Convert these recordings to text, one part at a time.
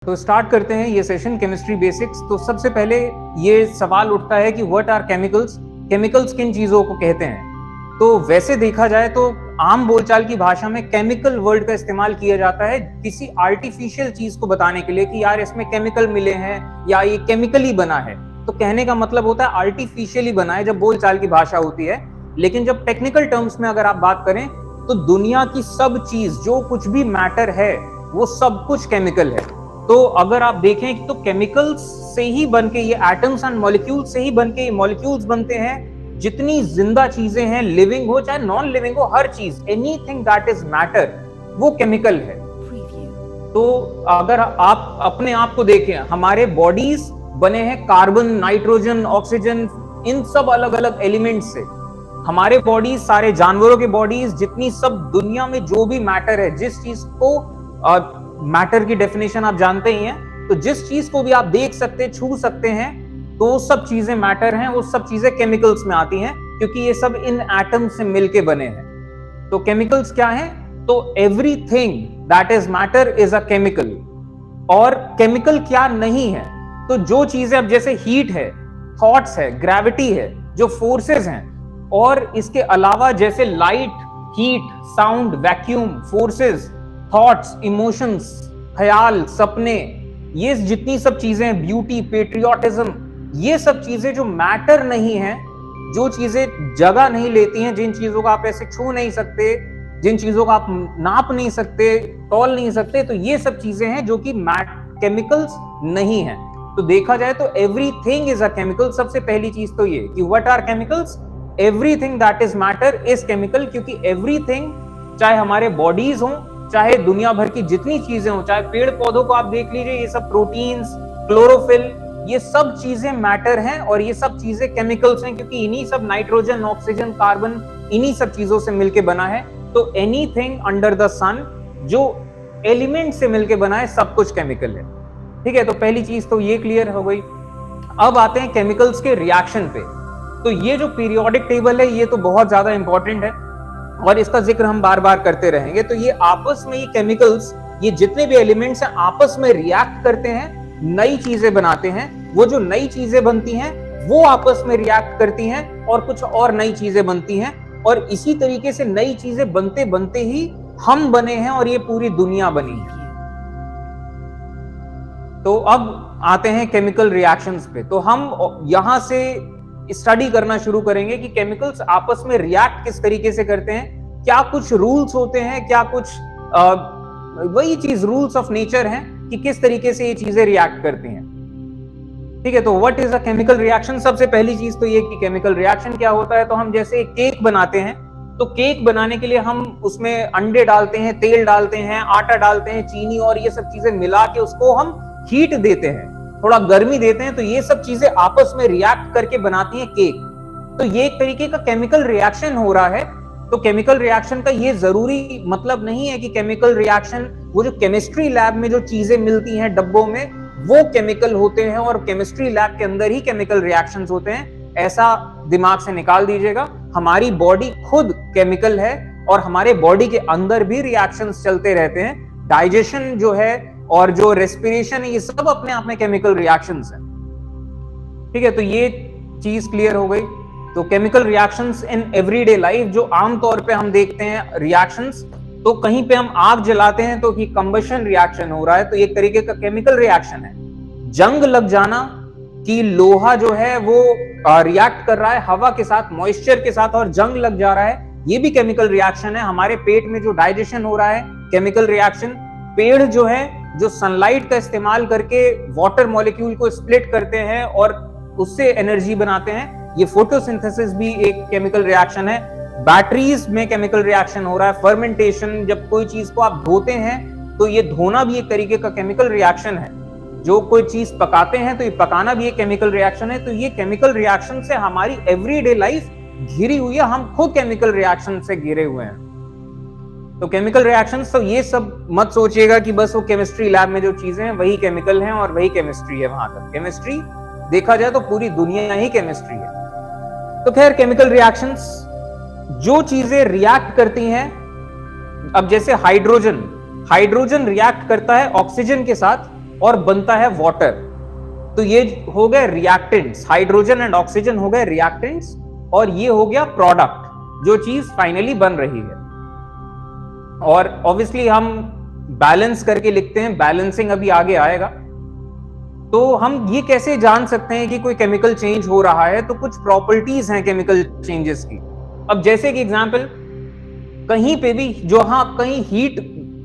तो स्टार्ट करते हैं ये सेशन केमिस्ट्री बेसिक्स। तो सबसे पहले ये सवाल उठता है कि व्हाट आर केमिकल्स। केमिकल्स किन चीजों को कहते हैं? तो वैसे देखा जाए तो आम बोलचाल की भाषा में केमिकल वर्ड का इस्तेमाल किया जाता है किसी आर्टिफिशियल चीज को बताने के लिए कि यार इसमें केमिकल मिले हैं या ये केमिकली बना है। तो कहने का मतलब होता है आर्टिफिशियली बना है, जब बोलचाल की भाषा होती है। लेकिन जब टेक्निकल टर्म्स में अगर आप बात करें तो दुनिया की सब चीज, जो कुछ भी मैटर है, वो सब कुछ केमिकल है। तो अगर आप देखें तो केमिकल्स से ही बनके ये एटम्स एंड मॉलिक्यूल्स से ही बनके ये मॉलिक्यूल्स बनते हैं। जितनी जिंदा चीजें हैं, लिविंग हो चाहे नॉन लिविंग हो, हर चीज, एनीथिंग दैट इज मैटर, वो केमिकल है। तो अगर आप अपने आप को देखें, हमारे बॉडीज बने हैं कार्बन, नाइट्रोजन, ऑक्सीजन, इन सब अलग अलग एलिमेंट से। हमारे बॉडीज, सारे जानवरों के बॉडीज, जितनी सब दुनिया में जो भी मैटर है, जिस चीज को मैटर की डेफिनेशन आप जानते ही हैं, तो जिस चीज को भी आप देख सकते, छू सकते हैं, तो सब चीजें मैटर हैं, वो सब चीजें केमिकल्स में आती हैं, क्योंकि ये सब इन एटम से मिलके बने हैं। तो केमिकल्स क्या हैं? तो everything that is matter is a chemical. और केमिकल क्या नहीं है? तो जो चीजें, अब जैसे हीट है, थॉट्स है, ग्रेविटी है, जो फोर्सेस हैं, और इसके अलावा जैसे light, heat, sound, vacuum, forces, thoughts, emotions, ख्याल, सपने, ये जितनी सब चीजें हैं, ब्यूटी, पेट्रियोटिज्म, ये सब चीजें जो मैटर नहीं है, जो चीजें जगह नहीं लेती हैं, जिन चीजों को आप ऐसे छू नहीं सकते, जिन चीजों को आप नाप नहीं सकते, तौल नहीं सकते, तो ये सब चीजें हैं जो कि केमिकल्स नहीं है। तो देखा जाए तो एवरीथिंग इज अ केमिकल। सबसे पहली चीज तो ये कि what are chemicals. Everything that is matter is chemical, क्योंकि एवरीथिंग, चाहे हमारे बॉडीज हों, चाहे दुनिया भर की जितनी चीजें हो, चाहे पेड़ पौधों को आप देख लीजिए, ये सब प्रोटीन्स, क्लोरोफिल, ये सब चीजें मैटर हैं और ये सब चीजें केमिकल्स हैं, क्योंकि इन्हीं सब नाइट्रोजन, ऑक्सीजन, कार्बन, इन्हीं सब चीजों से मिलके बना है। तो एनीथिंग अंडर द सन जो एलिमेंट से मिलके बना है, सब कुछ केमिकल है। ठीक है, तो पहली चीज तो ये क्लियर हो गई। अब आते हैं केमिकल्स के रिएक्शन पे। तो ये जो पीरियोडिक टेबल है, ये तो बहुत ज्यादा इंपॉर्टेंट है और इसका जिक्र हम बार बार करते रहेंगे। तो ये आपस में, ये केमिकल्स, ये जितने भी एलिमेंट्स हैं, आपस में रिएक्ट करते हैं, नई चीजें बनाते हैं। वो जो नई चीजें बनती हैं, वो आपस में रिएक्ट करती हैं और कुछ और नई चीजें बनती हैं, और इसी तरीके से नई चीजें बनते बनते ही हम बने हैं और ये पूरी दुनिया बनी है। तो अब आते हैं केमिकल रिएक्शंस पे। तो हम यहां से स्टडी करना शुरू करेंगे कि केमिकल्स आपस में रिएक्ट किस तरीके से करते हैं, क्या कुछ रूल्स होते हैं, क्या कुछ वही चीज, रूल्स ऑफ नेचर हैं कि किस तरीके से ये चीजें रिएक्ट करती हैं। ठीक है, तो what is a chemical reaction. सबसे पहली चीज तो ये कि केमिकल रिएक्शन क्या होता है। तो हम जैसे केक बनाते हैं, तो केक बनाने के लिए हम उसमें अंडे डालते हैं, तेल डालते हैं, आटा डालते हैं, चीनी और ये सब चीजें मिला के उसको हम हीट देते हैं, थोड़ा गर्मी देते हैं, तो ये सब चीजें आपस में रिएक्ट करके बनाती हैं केक। तो ये एक तरीके का केमिकल रिएक्शन हो रहा है। तो केमिकल रिएक्शन का ये जरूरी मतलब नहीं है कि केमिकल रिएक्शन, वो जो केमिस्ट्री लैब में जो चीजें मिलती हैं डब्बों में, वो केमिकल होते हैं और केमिस्ट्री लैब के अंदर ही केमिकल रिएक्शंस होते हैं, ऐसा दिमाग से निकाल दीजिएगा। हमारी बॉडी खुद केमिकल है और हमारे बॉडी के अंदर भी रिएक्शंस चलते रहते हैं। डाइजेशन जो है और जो रेस्पिरेशन है, ये सब अपने आप में केमिकल रिएक्शंस हैं। ठीक है, तो ये चीज क्लियर हो गई। तो chemical reactions in everyday life, जो आमतौर पे हम देखते हैं रिएक्शंस, तो कहीं पे हम आग जलाते हैं तो कि कंबशन रिएक्शन हो रहा है, तो एक तरीके का केमिकल रिएक्शन है। जंग लग जाना कि लोहा जो है वो रिएक्ट कर रहा है हवा के साथ, मॉइस्चर के साथ, और जंग लग जा रहा है, ये भी केमिकल रिएक्शन है। हमारे पेट में जो डाइजेशन हो रहा है, केमिकल रिएक्शन। पेड़ जो है, जो सनलाइट का इस्तेमाल करके वाटर मॉलिक्यूल को स्प्लिट करते हैं और उससे एनर्जी बनाते हैं, ये फोटोसिंथेसिस भी एक केमिकल रिएक्शन है। बैटरीज में केमिकल रिएक्शन हो रहा है। फर्मेंटेशन, जब कोई चीज को आप धोते हैं तो ये धोना भी एक तरीके का केमिकल रिएक्शन है। जो कोई चीज पकाते हैं तो ये पकाना भी एक केमिकल रिएक्शन है। तो ये केमिकल रिएक्शन से हमारी एवरीडे लाइफ घिरी हुई है, हम खुद केमिकल रिएक्शन से घिरे हुए हैं। तो केमिकल रिएक्शंस, तो ये सब मत सोचिएगा कि बस वो केमिस्ट्री लैब में जो चीजें हैं वही केमिकल हैं और वही केमिस्ट्री है। वहां तक केमिस्ट्री देखा जाए तो पूरी दुनिया ही केमिस्ट्री है। तो खैर, केमिकल रिएक्शंस, जो चीजें रिएक्ट करती हैं, अब जैसे हाइड्रोजन रिएक्ट करता है ऑक्सीजन के साथ, और बनता है वाटर। तो ये हो गए रिएक्टेंट्स, हाइड्रोजन एंड ऑक्सीजन हो गए रिएक्टेंट्स, और ये हो गया प्रोडक्ट जो चीज फाइनली बन रही है। और ऑब्वियसली हम बैलेंस करके लिखते हैं, बैलेंसिंग अभी आगे आएगा। तो हम ये कैसे जान सकते हैं कि कोई केमिकल चेंज हो रहा है? तो कुछ प्रॉपर्टीज हैं केमिकल चेंजेस की। अब जैसे कि एग्जांपल, कहीं पे भी जो कहीं हीट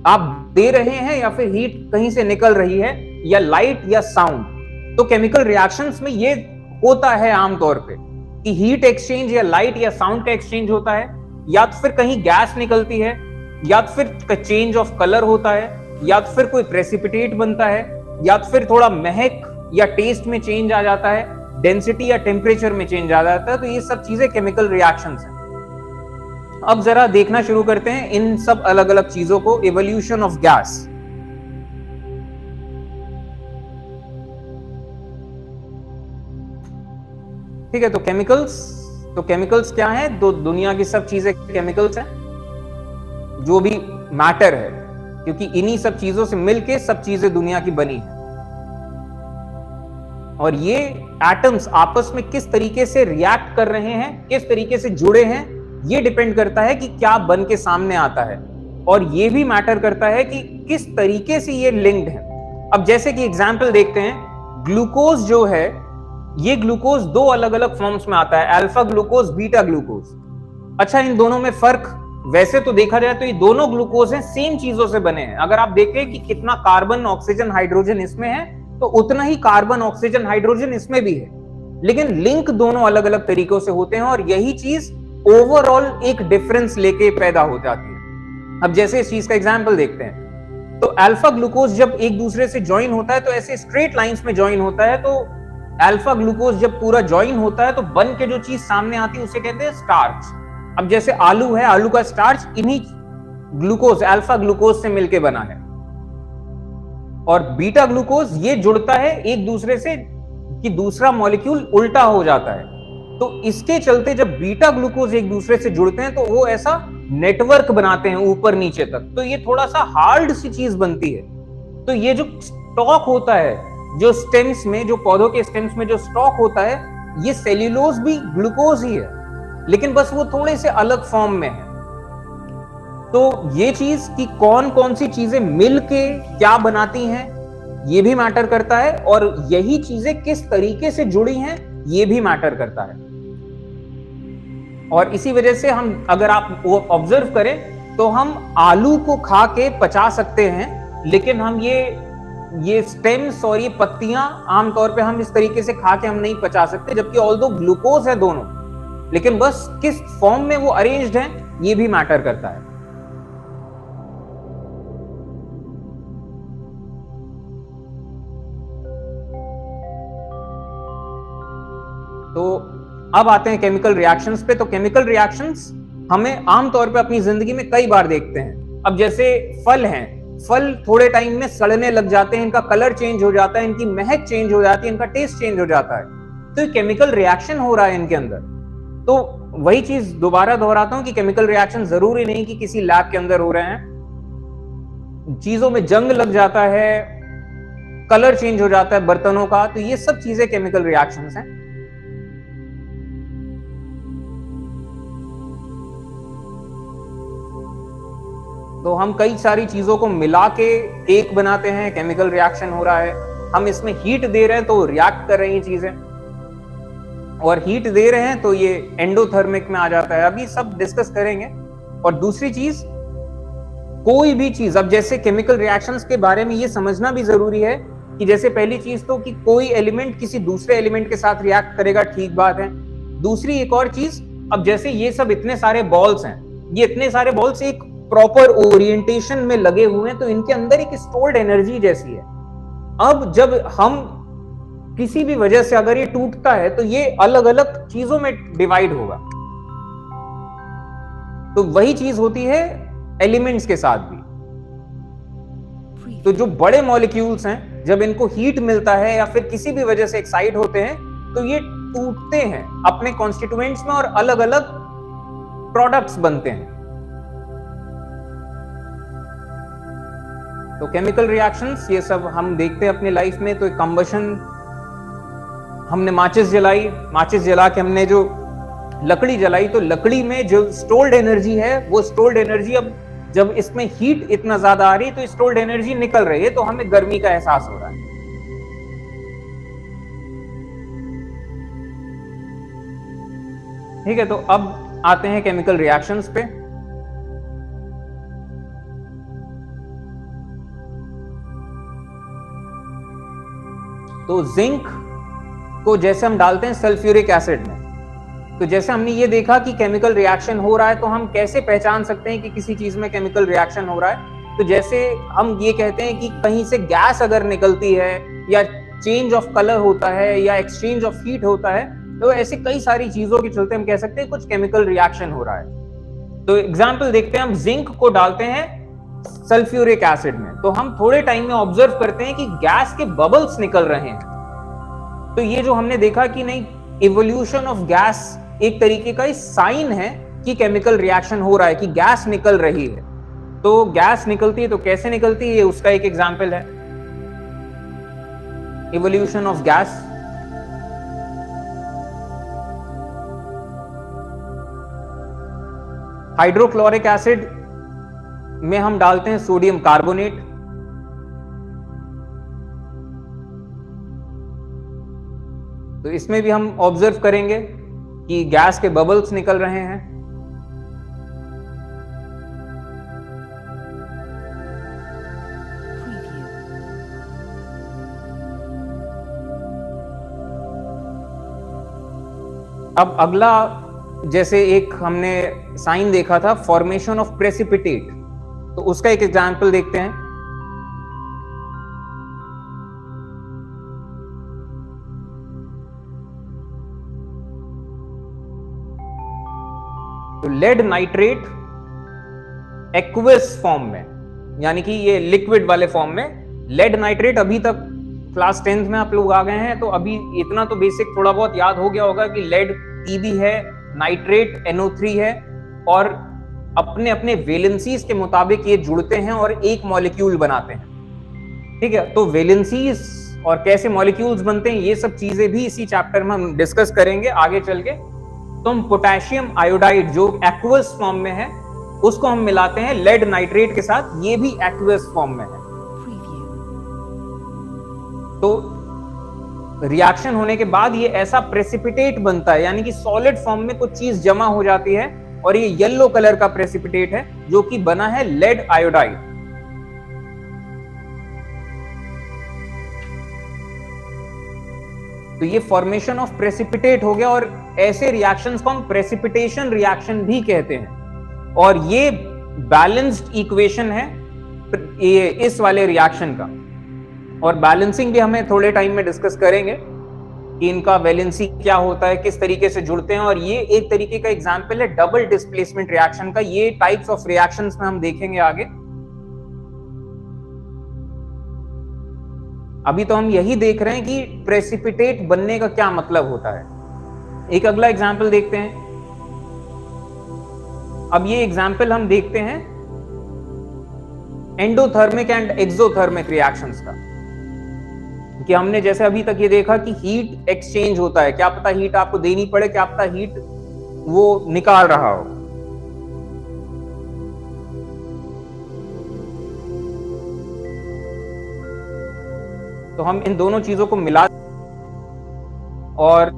आप दे रहे हैं या फिर हीट कहीं से निकल रही है, या लाइट या साउंड, तो केमिकल रिएक्शंस में ये होता है आमतौर पे कि हीट एक्सचेंज या लाइट या साउंड का एक्सचेंज होता है, या तो फिर कहीं गैस निकलती है, या तो फिर चेंज ऑफ कलर होता है, या तो फिर कोई प्रेसिपिटेट बनता है, या तो फिर थोड़ा महक या टेस्ट में चेंज आ जाता है, डेंसिटी या टेम्परेचर में चेंज आ जाता है। तो ये सब चीजें केमिकल रिएक्शंस हैं। अब जरा देखना शुरू करते हैं इन सब अलग अलग चीजों को। Evolution of gas. ठीक है, तो केमिकल्स क्या है? दो दुनिया की सब चीजें केमिकल्स हैं, जो भी मैटर है, क्योंकि इन्हीं सब चीजों से मिलके सब चीजें दुनिया की बनी है। और ये एटम्स आपस में किस तरीके से रिएक्ट कर रहे हैं, किस तरीके से जुड़े हैं, ये डिपेंड करता है कि क्या बन के सामने आता है। और ये भी मैटर करता है कि किस तरीके से ये लिंक्ड है। अब जैसे कि एग्जांपल देखते हैं, ग्लूकोज जो है, ये ग्लूकोज दो अलग अलग फॉर्म्स में आता है, अल्फा ग्लूकोज, बीटा ग्लूकोज। अच्छा, इन दोनों में फर्क वैसे तो देखा जाए तो ये दोनों ग्लूकोज हैं, सेम चीजों से बने हैं। अगर आप देखें कि कितना कार्बन, ऑक्सीजन, हाइड्रोजन इसमें है, तो उतना ही कार्बन, ऑक्सीजन, हाइड्रोजन इसमें भी है, लेकिन लिंक दोनों अलग अलग तरीकों से होते हैं। और यही चीज ओवरऑल एक डिफरेंस लेके पैदा हो जाती है। अब जैसे इस चीज का एग्जांपल देखते हैं, तो अल्फा ग्लूकोज जब एक दूसरे से ज्वाइन होता है तो ऐसे स्ट्रेट लाइंस में ज्वाइन होता है। तो अल्फा ग्लूकोज जब पूरा ज्वाइन होता है तो बन के जो चीज सामने आती है उसे कहते हैं स्टार्च। अब जैसे आलू है, आलू का स्टार्च इन्हीं ग्लूकोज, अल्फा ग्लूकोज से मिलके बना है। और बीटा ग्लूकोज ये जुड़ता है एक दूसरे से कि दूसरा मॉलिक्यूल उल्टा हो जाता है। तो इसके चलते जब बीटा ग्लूकोज एक दूसरे से जुड़ते हैं तो वो ऐसा नेटवर्क बनाते हैं ऊपर नीचे तक। तो ये थोड़ा सा हार्ड सी चीज बनती है। तो ये जो स्टॉक होता है, जो स्टेम्स में, जो पौधों के स्टेम्स में जो स्टॉक होता है, ये सेल्यूलोज भी ग्लूकोज ही है, लेकिन बस वो थोड़े से अलग फॉर्म में है। तो ये चीज कि कौन कौन सी चीजें मिलके क्या बनाती हैं, ये भी मैटर करता है। और यही चीजें किस तरीके से जुड़ी हैं, ये भी मैटर करता है। और इसी वजह से हम, अगर आप वो ऑब्जर्व करें, तो हम आलू को खा के पचा सकते हैं, लेकिन हम ये स्टेम्स और ये पत्तियां आमतौर पे हम इस तरीके से खा के हम नहीं पचा सकते, जबकि ऑल्दो ग्लूकोज है दोनों, लेकिन बस किस फॉर्म में वो अरेंज्ड हैं, ये भी मैटर करता है। तो अब आते हैं केमिकल रिएक्शंस पे। तो केमिकल रिएक्शंस हमें आमतौर पे अपनी जिंदगी में कई बार देखते हैं। अब जैसे फल हैं, फल थोड़े टाइम में सड़ने लग जाते हैं, इनका कलर चेंज हो जाता है, इनकी महक चेंज हो जाती है, इनका टेस्ट चेंज हो जाता है। तो ये केमिकल रिएक्शन हो रहा है इनके अंदर। तो वही चीज दोबारा दोहराता हूं कि केमिकल रिएक्शन जरूरी नहीं कि किसी लैब के अंदर हो रहे हैं। चीजों में जंग लग जाता है, कलर चेंज हो जाता है बर्तनों का, तो ये सब चीजें केमिकल रिएक्शंस हैं। तो हम कई सारी चीजों को मिला के एक बनाते हैं, केमिकल रिएक्शन हो रहा है। हम इसमें हीट दे रहे हैं तो रिएक्ट कर रही हैं चीजें, और हीट दे रहे हैं तो ये एंडोथर्मिक में आ जाता है। अभी सब डिस्कस करेंगे। और दूसरी चीज, कोई भी चीज, अब जैसे केमिकल रिएक्शंस के बारे में ये समझना भी जरूरी है कि जैसे पहली चीज तो कि कोई एलिमेंट किसी दूसरे एलिमेंट के साथ रिएक्ट करेगा, ठीक बात है। दूसरी एक और चीज, अब जैसे ये सब इतने सारे बॉल्स हैं, ये इतने सारे बॉल्स एक प्रॉपर ओरिएंटेशन में लगे हुए हैं, तो इनके अंदर एक स्टोर्ड एनर्जी जैसी है। अब जब हम किसी भी वजह से अगर ये टूटता है तो ये अलग अलग चीजों में डिवाइड होगा। तो वही चीज होती है एलिमेंट्स के साथ भी। तो जो बड़े मॉलिक्यूल्स हैं, जब इनको हीट मिलता है या फिर किसी भी वजह से एक्साइट होते हैं, तो ये टूटते हैं अपने कॉन्स्टिट्यूएंट्स में और अलग अलग प्रोडक्ट्स बनते हैं। तो केमिकल रिएक्शंस ये सब हम देखते हैं अपने लाइफ में। तो कंबशन, हमने माचिस जला के हमने जो लकड़ी जलाई, तो लकड़ी में जो स्टोर्ड एनर्जी है, वो स्टोर्ड एनर्जी अब जब इसमें हीट इतना ज्यादा आ रही है तो स्टोर्ड एनर्जी निकल रही है, तो हमें गर्मी का एहसास हो रहा है। ठीक है, तो अब आते हैं केमिकल रिएक्शंस पे। तो जिंक को जैसे हम डालते हैं सल्फ्यूरिक एसिड में, तो जैसे हमने ये देखा कि केमिकल रिएक्शन हो रहा है, तो हम कैसे पहचान सकते हैं कि किसी चीज में केमिकल रिएक्शन हो रहा है? तो जैसे हम ये कहते हैं कि कहीं से गैस अगर निकलती है, या चेंज ऑफ कलर होता है, या एक्सचेंज ऑफ हीट होता है, तो ऐसे कई सारी चीजों के चलते हम कह सकते हैं कुछ केमिकल रिएक्शन हो रहा है। तो एग्जाम्पल देखते हैं, हम जिंक को डालते हैं सल्फ्यूरिक एसिड में, तो हम थोड़े टाइम में ऑब्जर्व करते हैं कि गैस के बबल्स निकल रहे हैं। तो ये जो हमने देखा कि नहीं, इवोल्यूशन ऑफ गैस एक तरीके का साइन है कि केमिकल रिएक्शन हो रहा है, कि गैस निकल रही है। तो गैस निकलती है तो कैसे निकलती है, उसका एक एग्जाम्पल है evolution of gas. Hydrochloric acid में हम डालते हैं सोडियम कार्बोनेट, तो इसमें भी हम ऑब्जर्व करेंगे कि गैस के बबल्स निकल रहे हैं। अब अगला, जैसे एक हमने साइन देखा था फॉर्मेशन ऑफ प्रेसिपिटेट, तो उसका एक एग्जांपल देखते हैं। तो लेड नाइट्रेट एक्वस फॉर्म में, यानी कि ये लिक्विड वाले फॉर्म में लेड नाइट्रेट, अभी तक क्लास 10th में आप लोग आ गए हैं तो अभी इतना तो बेसिक थोड़ा बहुत याद हो गया होगा कि लेड Pb है, नाइट्रेट NO3 है, और अपने अपने वैलेंसीज के मुताबिक ये जुड़ते हैं और एक मॉलिक्यूल बनाते हैं। ठीक है, तो वैलेंसीज और कैसे मॉलिक्यूल्स बनते हैं, ये सब चीजें भी इसी चैप्टर में हम डिस्कस करेंगे आगे चल के। तो हम पोटेशियम आयोडाइड जो एक्वस फॉर्म में है, उसको हम मिलाते हैं लेड नाइट्रेट के साथ, ये भी एक्वस फॉर्म में है। तो रिएक्शन होने के बाद ये ऐसा प्रेसिपिटेट बनता है, यानी कि सॉलिड फॉर्म में कुछ चीज जमा हो जाती है, और ये येलो कलर का प्रेसिपिटेट है जो कि बना है लेड आयोडाइड। तो ये फॉर्मेशन ऑफ प्रेसिपिटेट हो गया, और ऐसे रिएक्शंस को हम प्रेसिपिटेशन रिएक्शन भी कहते हैं। और ये बैलेंस्ड इक्वेशन है ये इस वाले रिएक्शन का, और बैलेंसिंग भी हमें थोड़े टाइम में डिस्कस करेंगे कि इनका वैलेंसी क्या होता है, किस तरीके से जुड़ते हैं। और ये एक तरीके का एग्जांपल है डबल डिस्प्लेसमेंट रिएक्शन का। ये टाइप्स ऑफ रिएक्शंस में हम देखेंगे आगे। अभी तो हम यही देख रहे हैं कि प्रेसिपिटेट बनने का क्या मतलब होता है। एक अगला एग्जांपल देखते हैं। अब ये एग्जांपल हम देखते हैं एंडोथर्मिक एंड एक्सोथर्मिक रिएक्शंस का, कि हमने जैसे अभी तक ये देखा कि हीट एक्सचेंज होता है, क्या पता हीट आपको देनी पड़े, क्या पता हीट वो निकाल रहा हो। तो हम इन दोनों चीजों को मिला और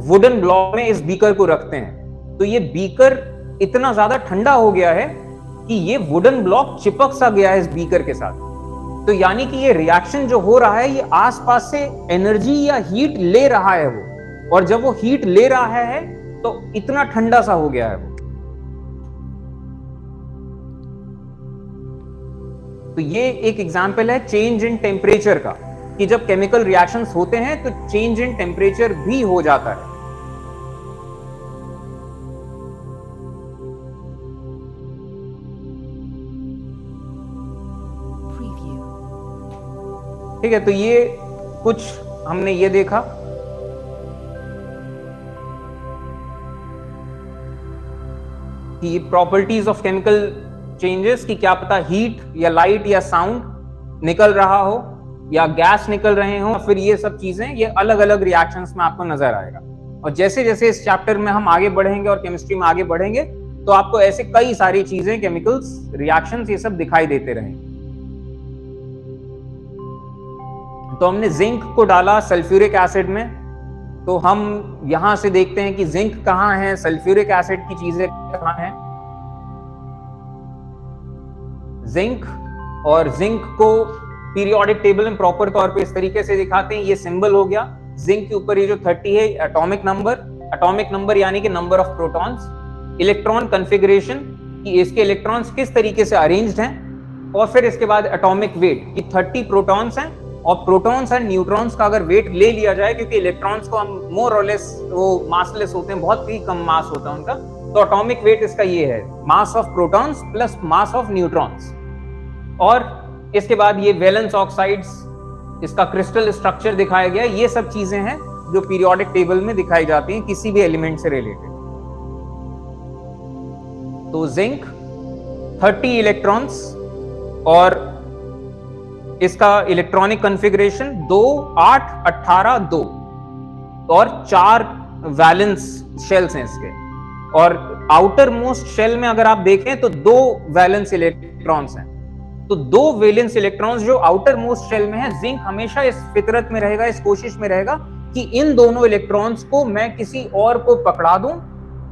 वुडन ब्लॉक में इस बीकर को रखते हैं। तो ये बीकर इतना ज्यादा ठंडा हो गया है कि ये वुडन ब्लॉक चिपक सा गया है इस बीकर के साथ। तो यानी कि ये रिएक्शन जो हो रहा है, ये आसपास से एनर्जी या हीट ले रहा है वो, और जब वो हीट ले रहा है तो इतना ठंडा सा हो गया है वो। तो ये एक एग्जांपल है चेंज इन टेम्परेचर का, कि जब केमिकल रिएक्शंस होते हैं तो चेंज इन टेम्परेचर भी हो जाता है। ठीक है, तो ये कुछ हमने ये देखा कि प्रॉपर्टीज ऑफ केमिकल चेंजेस कि क्या पता हीट या लाइट या साउंड निकल रहा हो या गैस निकल रहे हो, फिर ये सब चीजें ये अलग अलग रिएक्शंस में आपको नजर आएगा। और जैसे जैसे इस चैप्टर में हम आगे बढ़ेंगे और केमिस्ट्री में आगे बढ़ेंगे तो आपको ऐसे कई सारी चीजें, केमिकल्स, रिएक्शंस, ये सब दिखाई देते रहेंगे। तो हमने जिंक को डाला सल्फ्यूरिक एसिड में, तो हम यहां से देखते हैं कि जिंक कहां है, सल्फ्यूरिक एसिड की चीजें कहां हैं। जिंक और जिंक को पीरियोडिक टेबल में प्रॉपर तौर पे इस तरीके से दिखाते हैं। ये सिंबल हो गया जिंक के ऊपर, ये जो 30 है एटॉमिक नंबर यानी कि number of protons, electron configuration कि इसके इलेक्ट्रॉन्स किस तरीके से अरेंज्ड हैं, और फिर इसके बाद एटॉमिक वेट कि 30 प्रोटॉन्स हैं, और प्रोटॉन्स एंड न्यूट्रॉन्स का अगर वेट ले लिया जाए, क्योंकि इलेक्ट्रॉन्स को हम मोर और लेस वो मासलेस होते हैं, बहुत ही कम मास होता है उनका, तो एटॉमिक वेट इसका ये है mass of protons plus mass of neutrons. और इसके बाद ये वैलेंस ऑक्साइड्स, इसका क्रिस्टल स्ट्रक्चर दिखाया गया। ये सब चीजें हैं जो पीरियोडिक टेबल में दिखाई जाती हैं किसी भी एलिमेंट से रिलेटेड। तो जिंक 30 इलेक्ट्रॉन्स और इसका इलेक्ट्रॉनिक कॉन्फ़िगरेशन 2, 8, 18, 2 और 4 वैलेंस शेल्स हैं इसके। और आउटर मोस्ट शेल में अगर आप देखें तो 2 वैलेंस इलेक्ट्रॉन्स हैं। तो 2 वैलेंस इलेक्ट्रॉन्स जो आउटर मोस्ट शेल में है, जिंक हमेशा इस फितरत में रहेगा, इस कोशिश में रहेगा कि इन दोनों इलेक्ट्रॉन्स को मैं किसी और को पकड़ा दूं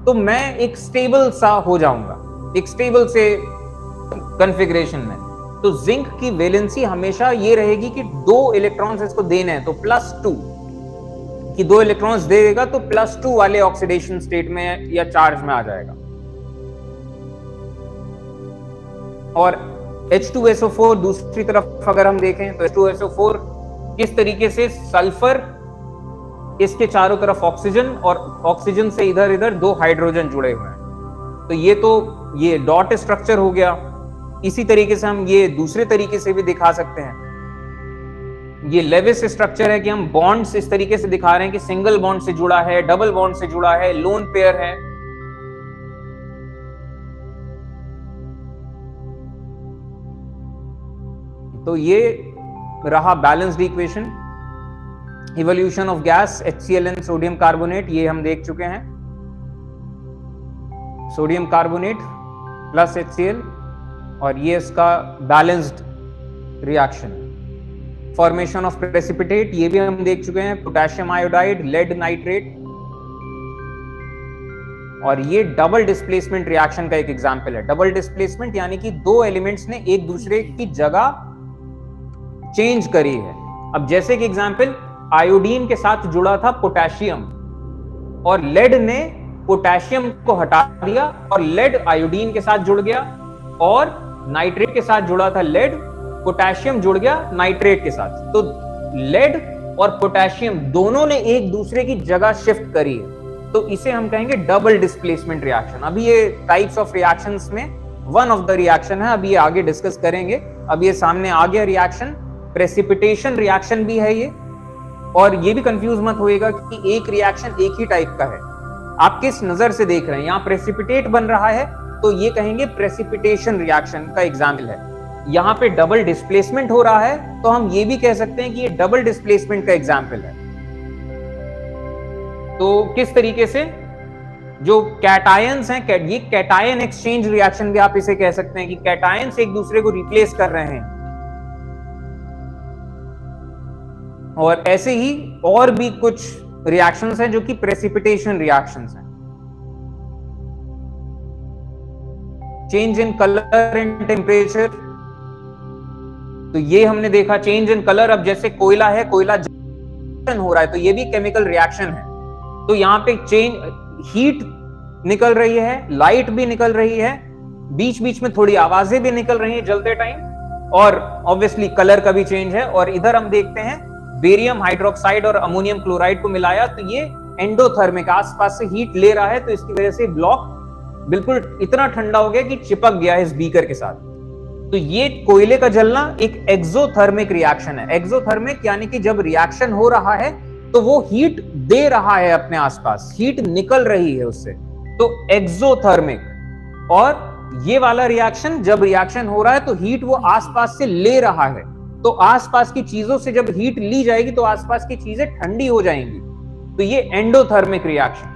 तो मैं एक स्टेबल सा हो जाऊंगा, एक स्टेबल से कॉन्फ़िगरेशन में। तो जिंक की वैलेंसी हमेशा ये रहेगी कि 2 इलेक्ट्रॉन्स इसको देने हैं, तो +2 कि 2 इलेक्ट्रॉन्स दे देगा तो +2 वाले ऑक्सीडेशन स्टेट में या चार्ज में आ जाएगा। और H2SO4 दूसरी तरफ अगर हम देखें तो H2SO4 किस तरीके से सल्फर, इसके चारों तरफ ऑक्सीजन, और ऑक्सीजन से इधर इधर 2 हाइड्रोजन जुड़े हुए हैं। तो ये डॉट स्ट्रक्चर हो गया। इसी तरीके से हम ये दूसरे तरीके से भी दिखा सकते हैं। ये लेविस स्ट्रक्चर है कि हम बॉन्ड्स इस तरीके से दिखा रहे हैं कि सिंगल बॉन्ड से जुड़ा है, डबल बॉन्ड से जुड़ा है, लोन पेयर है। तो ये रहा balanced equation, evolution of gas HCl and sodium carbonate, ये हम देख चुके हैं। सोडियम कार्बोनेट प्लस HCl, और ये इसका balanced reaction. Formation of precipitate, ये भी हम देख चुके हैं, पोटेशियम आयोडाइड, लेड नाइट्रेट। और ये डबल डिस्प्लेसमेंट रिएक्शन का एक एग्जांपल है। डबल डिस्प्लेसमेंट यानी कि 2 एलिमेंट्स ने एक दूसरे की जगह चेंज करी है। अब जैसे कि एग्जांपल, आयोडीन के साथ जुड़ा था पोटेशियम और लेड ने पोटेशियम को हटा दिया और लेड आयोडीन के साथ जुड़ गया, और नाइट्रेट के साथ जुड़ा था लेड, पोटेशियम जुड़ गया नाइट्रेट के साथ। तो लेड और पोटेशियम दोनों ने एक दूसरे की जगह शिफ्ट करी है, तो इसे हम कहेंगे डबल डिस्प्लेसमेंट रिएक्शन। अभी ये टाइप्स ऑफ रिएक्शंस में वन ऑफ द रिएक्शन है, अभी ये आगे डिस्कस करेंगे। अब ये सामने आ गया रिएक्शन, प्रेसिपिटेशन रिएक्शन भी है ये। और ये भी कंफ्यूज मत होएगा कि एक रिएक्शन एक ही टाइप का है, आप किस नजर से देख रहे हैं। यहाँ प्रेसिपिटेट बन रहा है तो ये कहेंगे प्रेसिपिटेशन रिएक्शन का एग्जाम्पल है। यहाँ पे डबल डिस्प्लेसमेंट हो रहा है तो हम ये भी कह सकते हैं कि ये डबल डिस्प्लेसमेंट का एग्जाम्पल है। तो किस तरीके से जो कैटायंस हैं, ये कैटायन एक्सचेंज रिएक्शन भी आप इसे कह सकते हैं कि कैटायंस एक दूसरे को रिप्लेस कर रहे हैं। और ऐसे ही और भी कुछ रिएक्शंस हैं जो कि प्रेसिपिटेशन रिएक्शंस हैं। Change in colour and temperature, तो ये हमने देखा चेंज इन कलर। अब जैसे कोयला है, कोयला हो रहा है तो ये भी केमिकल रिएक्शन है। तो यहाँ पे हीट निकल रही है, लाइट भी निकल रही है, बीच बीच में थोड़ी आवाजें भी निकल रही हैं जलते टाइम, और ऑब्वियसली कलर का भी चेंज है। और इधर हम देखते हैं बेरियम हाइड्रोक्साइड और अमोनियम क्लोराइड को मिलाया तो ये एंडोथर्मिक, आसपास से हीट ले रहा है, तो इसकी वजह से ब्लॉक बिल्कुल इतना ठंडा हो गया कि चिपक गया है इस बीकर के साथ। तो ये कोयले का जलना एक एक्सोथर्मिक रिएक्शन है। एक्सोथर्मिक यानी कि जब रिएक्शन हो रहा है तो वो हीट दे रहा है अपने आसपास, हीट निकल रही है उससे, तो एक्सोथर्मिक। और ये वाला रिएक्शन, जब रिएक्शन हो रहा है तो हीट वो आसपास से ले रहा है, तो आसपास की चीजों से जब हीट ली जाएगी तो आसपास की चीजें ठंडी हो जाएंगी, तो ये एंडोथर्मिक रिएक्शन।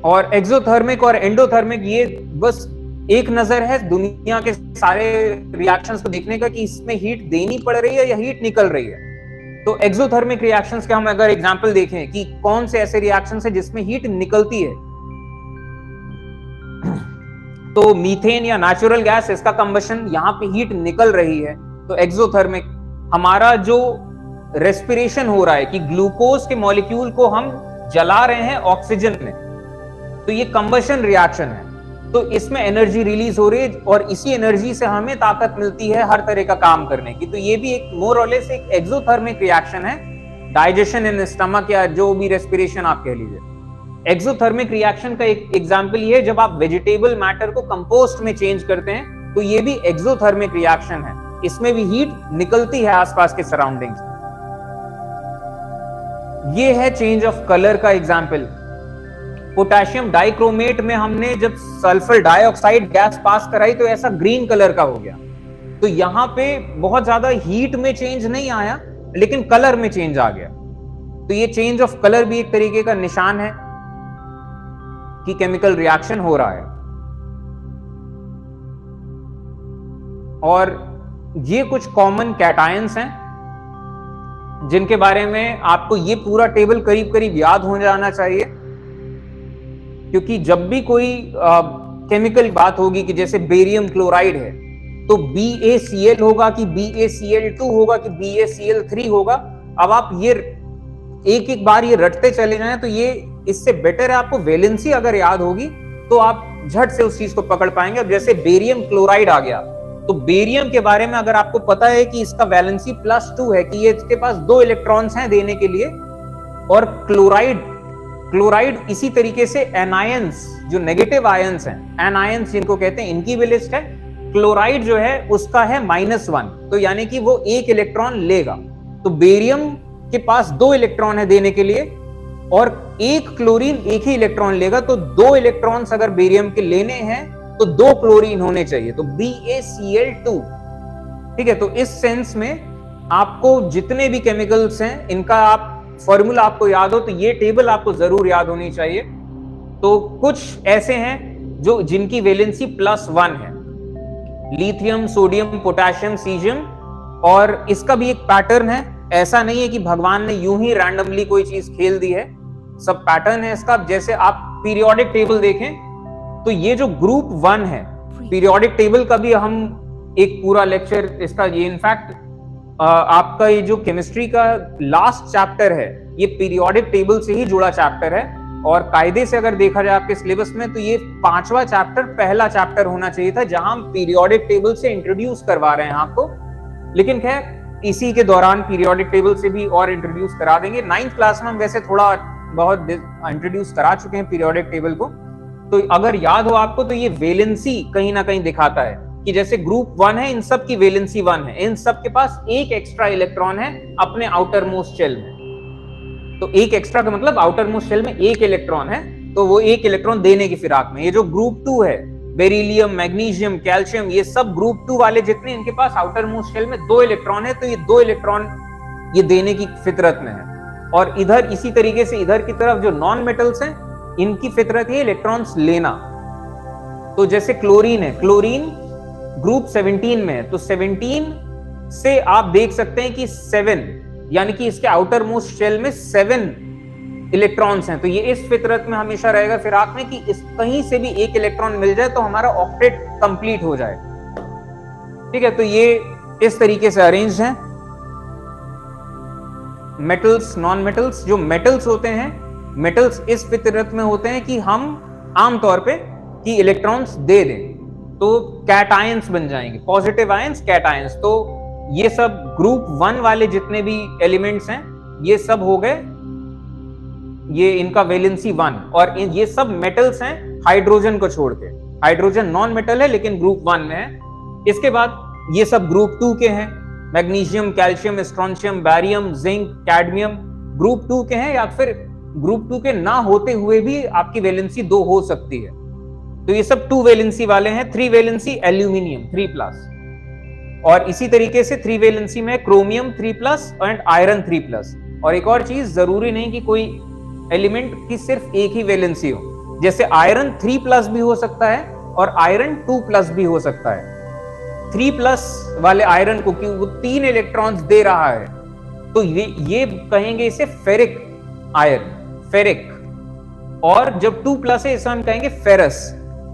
और एक्सोथर्मिक और एंडोथर्मिक, ये बस एक नजर है दुनिया के सारे रिएक्शंस को देखने का कि इसमें हीट देनी पड़ रही है या हीट निकल रही है। तो एक्सोथर्मिक रिएक्शंस के हम अगर एग्जांपल देखें कि कौन से ऐसे रिएक्शंस है जिसमें हीट निकलती है, तो मीथेन या नेचुरल गैस, इसका कंबशन, यहां पे हीट निकल रही है, तो एक्सोथर्मिक। हमारा जो रेस्पिरेशन हो रहा है कि ग्लूकोज के मॉलिक्यूल को हम जला रहे हैं ऑक्सीजन में, तो ये कंबशन रिएक्शन है, तो इसमें एनर्जी रिलीज हो रही है और इसी एनर्जी से हमें ताकत मिलती है हर तरह का काम करने की। तो ये भी एक मोर और लेस एक एक्सोथर्मिक रिएक्शन है, डाइजेशन इन स्टमक या जो भी रेस्पिरेशन आप कह लीजिए। एक्सोथर्मिक रिएक्शन का एक एग्जांपल ये है जब आप वेजिटेबल मैटर को कंपोस्ट में चेंज करते हैं, तो ये भी एक्सोथर्मिक रिएक्शन है, इसमें भी हीट निकलती है आसपास के सराउंडिंग्स। ये है चेंज ऑफ कलर का एग्जांपल। पोटेशियम डाइक्रोमेट में हमने जब सल्फर डाइऑक्साइड गैस पास कराई तो ऐसा ग्रीन कलर का हो गया, तो यहां पे बहुत ज्यादा हीट में चेंज नहीं आया लेकिन कलर में चेंज आ गया। तो ये चेंज ऑफ कलर भी एक तरीके का निशान है कि केमिकल रिएक्शन हो रहा है। और ये कुछ कॉमन कैटायंस हैं जिनके बारे में आपको ये पूरा टेबल करीब करीब याद हो जाना चाहिए, क्योंकि जब भी कोई केमिकल बात होगी कि जैसे बेरियम क्लोराइड है तो BaCl होगा कि BaCl2 होगा कि BaCl3 होगा। अब आप ये एक एक बार ये रटते चले जाएं तो ये इससे बेटर है आपको वैलेंसी अगर याद होगी तो आप झट से उस चीज को पकड़ पाएंगे। अब जैसे बेरियम क्लोराइड आ गया, तो बेरियम के बारे में अगर आपको पता है कि इसका वैलेंसी +2 है, कि ये इसके पास 2 इलेक्ट्रॉन्स हैं देने के लिए, और क्लोराइड इसी तरीके से एनायंस, जो नेगेटिव आयंस हैं, एनायंस जिनको कहते हैं, इनकी भी लिस्ट है। क्लोराइड जो है उसका है -1, तो यानी कि वो 1 इलेक्ट्रॉन लेगा। तो बेरियम के पास 2 इलेक्ट्रॉन है देने के लिए और एक क्लोरीन 1 ही इलेक्ट्रॉन लेगा, तो 2 इलेक्ट्रॉन्स अगर बेरियम के लेने हैं तो 2 क्लोरीन होने चाहिए, तो BaCl2। ठीक है, तो इस सेंस में आपको जितने भी केमिकल्स हैं इनका आप फॉर्मूला आपको याद हो, तो ये टेबल आपको जरूर याद होनी चाहिए। तो कुछ ऐसे हैं जो जिनकी वैलेंसी +1 है, लिथियम, सोडियम, पोटेशियम, सीजियम। और इसका भी एक पैटर्न है, ऐसा नहीं है कि भगवान ने यूं ही रैंडमली कोई चीज खेल दी है, सब पैटर्न है इसका। जैसे आप पीरियोडिक टेबल देखें तो ये जो ग्रुप 1 है, पीरियोडिक टेबल का भी हम एक पूरा लेक्चर इसका, ये इनफैक्ट आपका ये जो केमिस्ट्री का लास्ट चैप्टर है ये पीरियोडिक टेबल से ही जुड़ा चैप्टर है। और कायदे से अगर देखा जाए आपके सिलेबस में तो ये 5वां चैप्टर पहला चैप्टर होना चाहिए था, जहां हम पीरियोडिक टेबल से इंट्रोड्यूस करवा रहे हैं आपको। लेकिन खैर इसी के दौरान पीरियोडिक टेबल से भी और इंट्रोड्यूस करा देंगे। 9th क्लास में हम वैसे थोड़ा बहुत इंट्रोड्यूस करा चुके हैं पीरियोडिक टेबल को। तो अगर याद हो आपको तो ये वैलेंसी कहीं ना कहीं दिखाता है कि जैसे ग्रुप 1 है, इन सब की वैलेंसी 1 है, इन सब के पास 1 एक्स्ट्रा इलेक्ट्रॉन है अपने आउटर मोस्ट शेल में। तो 1 एक्स्ट्रा का मतलब आउटर मोस्ट शेल में 1 इलेक्ट्रॉन है, तो वो 1 इलेक्ट्रॉन देने की फिराक में। ये जो ग्रुप 2 है, बेरिलियम, मैग्नीशियम, कैल्शियम, ये सब ग्रुप 2 वाले जितने, इनके पास आउटर मोस्ट शेल में 2 इलेक्ट्रॉन है, तो ये 2 इलेक्ट्रॉन ये देने की फितरत में है। और इधर इसी तरीके से इधर की तरफ जो नॉन मेटल्स हैं इनकी फितरत है इलेक्ट्रॉन्स लेना। तो जैसे क्लोरीन है, क्लोरीन ग्रुप 17 में है, तो 17 से आप देख सकते हैं कि 7 यानी कि इसके आउटर मोस्ट शेल में 7 इलेक्ट्रॉन्स हैं। तो ये इस फितरत में हमेशा रहेगा फिराक में कि इस कहीं से भी 1 इलेक्ट्रॉन मिल जाए तो हमारा ऑक्टेट कंप्लीट हो जाए। ठीक है, तो ये इस तरीके से अरेंज है। मेटल्स, नॉन मेटल्स, जो मेटल्स होते हैं, मेटल्स इस फितरत में होते हैं कि हम आमतौर पे कि इलेक्ट्रॉन्स दे दें तो कैटायंस बन जाएंगे, पॉजिटिव आयंस, कैटायंस। तो ये सब ग्रुप 1 वाले जितने भी एलिमेंट्स हैं ये सब हो गए, ये इनका वैलेंसी 1। और ये सब मेटल्स हैं हाइड्रोजन को छोड़ के। हाइड्रोजन नॉन मेटल है लेकिन ग्रुप 1 में है। इसके बाद ये सब ग्रुप 2 के हैं, magnesium, calcium, strontium, barium, zinc, cadmium group 2 के हैं, या फिर ग्रुप 2 के ना होते हुए भी आपकी वैलेंसी 2 हो सकती है। तो ये सब 2 वैलेंसी वाले हैं। 3 वैलेंसी एल्यूमिनियम 3+, और इसी तरीके से 3 वैलेंसी में क्रोमियम 3+ एंड आयरन 3+। और एक और चीज, जरूरी नहीं कि कोई एलिमेंट की सिर्फ एक ही वैलेंसी हो, जैसे आयरन 3+ भी हो सकता है और आयरन 2+ भी हो सकता है। 3+ वाले आयरन को क्यों, वो 3 इलेक्ट्रॉन्स दे रहा है, तो ये कहेंगे इसे फेरिक आयरन, फेरिक। और जब 2+ है इसे हम कहेंगे फेरस।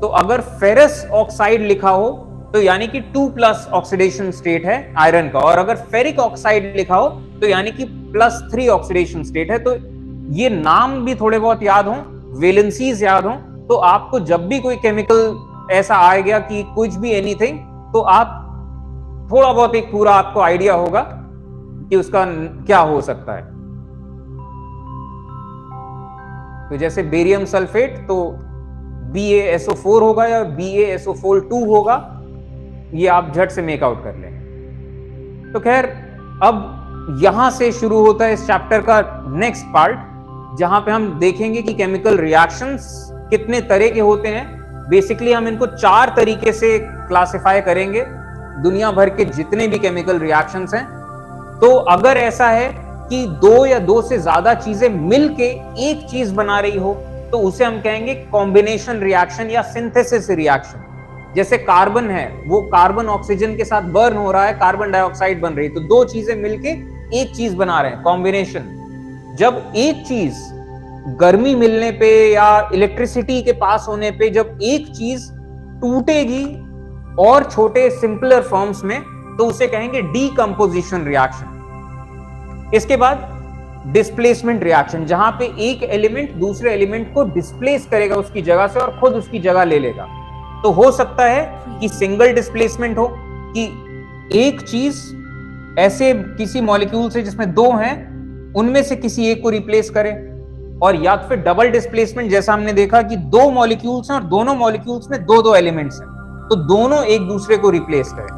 तो अगर फेरस ऑक्साइड लिखा हो तो यानी कि 2+ ऑक्सीडेशन स्टेट है आयरन का, और अगर फेरिक ऑक्साइड लिखा हो तो यानी कि +3 ऑक्सीडेशन स्टेट है। तो ये नाम भी थोड़े बहुत याद हो, वैलेंसीज याद हो, तो आपको जब भी कोई केमिकल ऐसा आ गया कि कुछ भी एनीथिंग, तो आप थोड़ा बहुत एक पूरा आपको आइडिया होगा कि उसका क्या हो सकता है। तो जैसे बेरियम सल्फेट तो BaSO4 होगा या BaSO4 होगा, ये आप झट से मेक आउट कर लें। तो खैर, अब यहां से शुरू होता है इस चैप्टर का नेक्स्ट पार्ट, जहां पे हम देखेंगे कि केमिकल रिएक्शंस कितने तरह के होते हैं। बेसिकली हम इनको 4 तरीके से क्लासिफाई करेंगे, दुनिया भर के जितने भी केमिकल रिएक्शंस हैं। तो अगर ऐसा है कि 2 या 2 से ज्यादा चीजें मिलके एक चीज बना रही हो, तो उसे हम कहेंगे कॉम्बिनेशन रिएक्शन या सिंथेसिस रिएक्शन। जैसे कार्बन है, वो कार्बन ऑक्सीजन के साथ बर्न हो रहा है, कार्बन डाइऑक्साइड बन रही है, तो 2 चीजें मिलके एक चीज बना रहे हैं, कॉम्बिनेशन। जब एक चीज गर्मी मिलने पे या इलेक्ट्रिसिटी के पास होने पे जब एक चीज टूटेगी और छोटे सिंपलर फॉर्म्स में, तो उसे कहेंगे डीकंपोजिशन रिएक्शन। इसके बाद डिस्प्लेसमेंट रिएक्शन, जहां पे एक एलिमेंट दूसरे एलिमेंट को डिस्प्लेस करेगा उसकी जगह से और खुद उसकी जगह ले लेगा। तो हो सकता है कि सिंगल डिस्प्लेसमेंट हो, कि एक चीज ऐसे किसी मॉलिक्यूल से जिसमें 2 हैं, उनमें से किसी एक को रिप्लेस करे, और या फिर डबल डिस्प्लेसमेंट, जैसा हमने देखा कि 2 मॉलिक्यूल्स हैं और दोनों मॉलिक्यूल्स में 2-2 एलिमेंट्स हैं, तो दोनों एक दूसरे को रिप्लेस करें।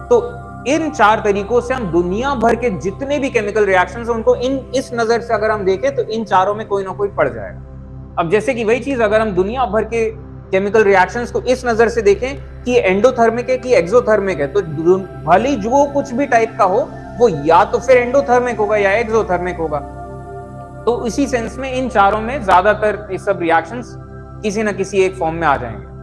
तो इन 4 तरीकों से हम दुनिया भर के जितने भी केमिकल रिएक्शंस हैं उनको इस नजर से अगर हम देखें तो इन चारों में कोई ना कोई पड़ जाएगा। अब जैसे कि वही चीज अगर हम दुनिया भर के केमिकल रिएक्शंस को इस नजर से देखें कि एंडोथर्मिक है कि एक्सोथर्मिक है, तो भले जो कुछ भी टाइप का हो, वो या तो फिर एंडोथर्मिक होगा या एक्सोथर्मिक होगा। तो इसी सेंस में इन चारों में ज्यादातर ये सब रिएक्शंस किसी ना किसी एक फॉर्म में आ जाएंगे।